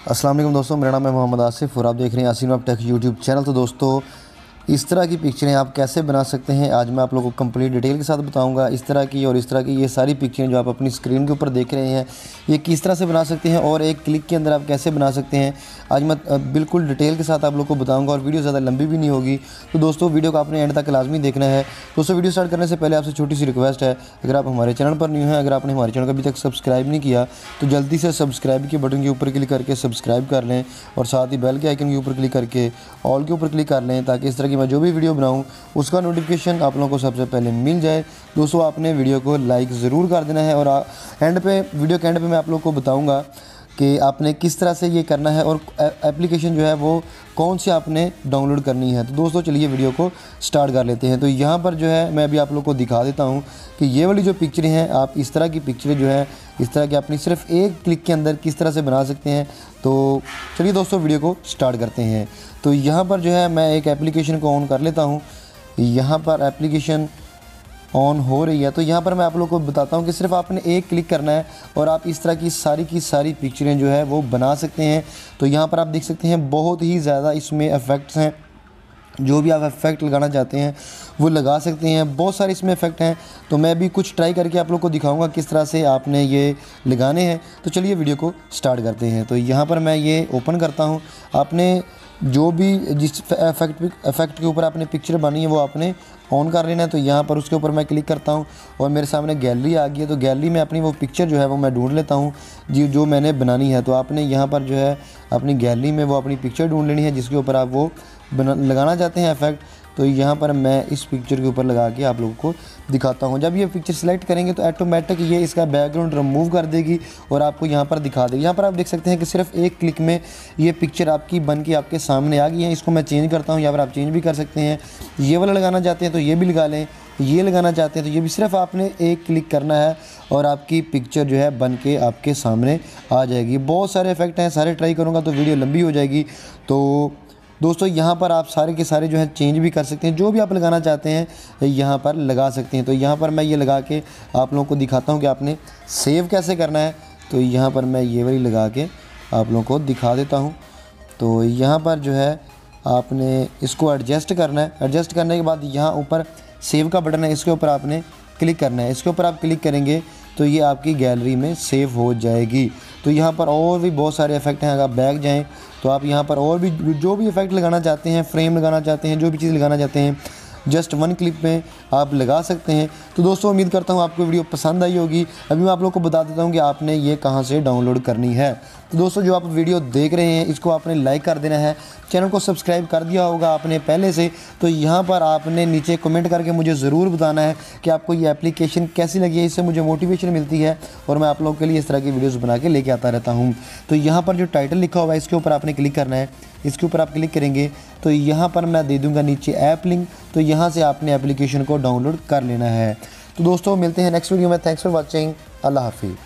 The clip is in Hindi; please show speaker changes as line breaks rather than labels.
अस्सलाम वालेकुम दोस्तों, मेरा नाम है मोहम्मद आसिफ और आप देख रहे हैं Yasin web take YouTube channel. तो दोस्तों, इस तरह की पिक्चरें आप कैसे बना सकते हैं आज मैं आप लोगों को कंप्लीट डिटेल के साथ बताऊंगा। इस तरह की और इस तरह की ये सारी पिक्चरें जो आप अपनी स्क्रीन के ऊपर देख रहे हैं ये किस तरह से बना सकते हैं और एक क्लिक के अंदर आप कैसे बना सकते हैं आज मैं बिल्कुल डिटेल के साथ आप लोग को बताऊंगा और वीडियो ज़्यादा लंबी भी नहीं होगी। तो दोस्तों, वीडियो को आपने एंड तक लाजमी देखना है। दोस्तों, वीडियो स्टार्ट करने से पहले आपसे छोटी सी रिक्वेस्ट है, अगर आप हमारे चैनल पर न्यू हैं, अगर आपने हमारे चैनल को अभी तक सब्सक्राइब नहीं किया तो जल्दी से सब्सक्राइब के बटन के ऊपर क्लिक करके सब्सक्राइब कर लें और साथ ही बेल के आइकन के ऊपर क्लिक करके ऑल के ऊपर क्लिक कर लें ताकि इस तरह की मैं जो भी वीडियो बनाऊँ उसका नोटिफिकेशन आप लोगों को सबसे पहले मिल जाए। दोस्तों, आपने वीडियो को लाइक ज़रूर कर देना है और वीडियो के एंड पे मैं आप लोगों को बताऊंगा कि आपने किस तरह से ये करना है और एप्लीकेशन जो है वो कौन सी आपने डाउनलोड करनी है। तो दोस्तों, चलिए वीडियो को स्टार्ट कर लेते हैं। तो यहाँ पर जो है मैं अभी आप लोग को दिखा देता हूँ कि ये वाली जो पिक्चरें हैं, आप इस तरह की पिक्चरें जो है इस तरह की अपनी सिर्फ एक क्लिक के अंदर किस तरह से बना सकते हैं। तो चलिए दोस्तों, वीडियो को स्टार्ट करते हैं। तो यहाँ पर जो है मैं एक एप्लीकेशन को ऑन कर लेता हूँ। यहाँ पर एप्लीकेशन ऑन हो रही है। तो यहाँ पर मैं आप लोगों को बताता हूँ कि सिर्फ आपने एक क्लिक करना है और आप इस तरह की सारी पिक्चरें जो है वो बना सकते हैं। तो यहाँ पर आप देख सकते हैं बहुत ही ज़्यादा इसमें इफ़ेक्ट्स हैं, जो भी आप इफ़ेक्ट लगाना चाहते हैं वो लगा सकते हैं। बहुत सारे इसमें इफ़ेक्ट हैं, तो मैं भी कुछ ट्राई करके आप लोग को दिखाऊंगा किस तरह से आपने ये लगाने हैं। तो चलिए वीडियो को स्टार्ट करते हैं। तो यहाँ पर मैं ये ओपन करता हूँ। आपने जो भी जिस इफ़ेक्ट के ऊपर आपने पिक्चर बनी है वो आपने ऑन कर लेना है। तो यहाँ पर उसके ऊपर मैं क्लिक करता हूँ और मेरे सामने गैलरी आ गई है। तो गैलरी में अपनी वो पिक्चर जो है वो मैं ढूंढ लेता हूँ जो मैंने बनानी है। तो आपने यहाँ पर जो है अपनी गैलरी में वो अपनी पिक्चर ढूंढ लेनी है जिसके ऊपर आप वो लगाना चाहते हैं इफ़ेक्ट। तो यहाँ पर मैं इस पिक्चर के ऊपर लगा के आप लोगों को दिखाता हूँ। जब ये पिक्चर सेलेक्ट करेंगे तो ऑटोमेटिक ये इसका बैकग्राउंड रिमूव कर देगी और आपको यहाँ पर दिखा देगी। यहाँ पर आप देख सकते हैं कि सिर्फ एक क्लिक में ये पिक्चर आपकी बन के आपके सामने आ गई है। इसको मैं चेंज करता हूँ, यहाँ पर आप चेंज भी कर सकते हैं। ये वाला लगाना चाहते हैं तो ये भी लगा लें, ये लगाना चाहते हैं तो ये भी सिर्फ आपने एक क्लिक करना है और आपकी पिक्चर जो है बन के आपके सामने आ जाएगी। बहुत सारे इफ़ेक्ट हैं, सारे ट्राई करूँगा तो वीडियो लंबी हो जाएगी। तो दोस्तों, यहाँ पर आप सारे के सारे जो है चेंज भी कर सकते हैं, जो भी आप लगाना चाहते हैं यहाँ पर लगा सकते हैं। तो यहाँ पर मैं ये लगा के आप लोगों को दिखाता हूँ कि आपने सेव कैसे करना है। तो यहाँ पर मैं ये वाली लगा के आप लोगों को दिखा देता हूँ। तो यहाँ पर जो है आपने इसको एडजस्ट करना है। एडजस्ट करने के बाद यहाँ ऊपर सेव का बटन है, इसके ऊपर आपने क्लिक करना है। इसके ऊपर आप क्लिक करेंगे तो ये आपकी गैलरी में सेव हो जाएगी। तो यहाँ पर और भी बहुत सारे इफ़ेक्ट हैं, अगर आप बैक जाएँ तो आप यहाँ पर और भी जो भी इफ़ेक्ट लगाना चाहते हैं, फ्रेम लगाना चाहते हैं, जो भी चीज़ लगाना चाहते हैं जस्ट वन क्लिक में आप लगा सकते हैं। तो दोस्तों, उम्मीद करता हूँ आपको वीडियो पसंद आई होगी। अभी मैं आप लोग को बता देता हूँ कि आपने ये कहाँ से डाउनलोड करनी है। तो दोस्तों, जो आप वीडियो देख रहे हैं इसको आपने लाइक कर देना है, चैनल को सब्सक्राइब कर दिया होगा आपने पहले से। तो यहाँ पर आपने नीचे कमेंट करके मुझे ज़रूर बताना है कि आपको ये एप्लीकेशन कैसी लगी है। इससे मुझे मोटिवेशन मिलती है और मैं आप लोगों के लिए इस तरह की वीडियोज़ बना के लेके आता रहता हूँ। तो यहाँ पर जो टाइटल लिखा हुआ है इसके ऊपर आपने क्लिक करना है। इसके ऊपर आप क्लिक करेंगे तो यहाँ पर मैं दे दूँगा नीचे ऐप लिंक, तो यहाँ से आपने एप्लीकेशन को डाउनलोड कर लेना है। तो दोस्तों, मिलते हैं नेक्स्ट वीडियो में। Thanks for watching. अल्लाह हाफिज़।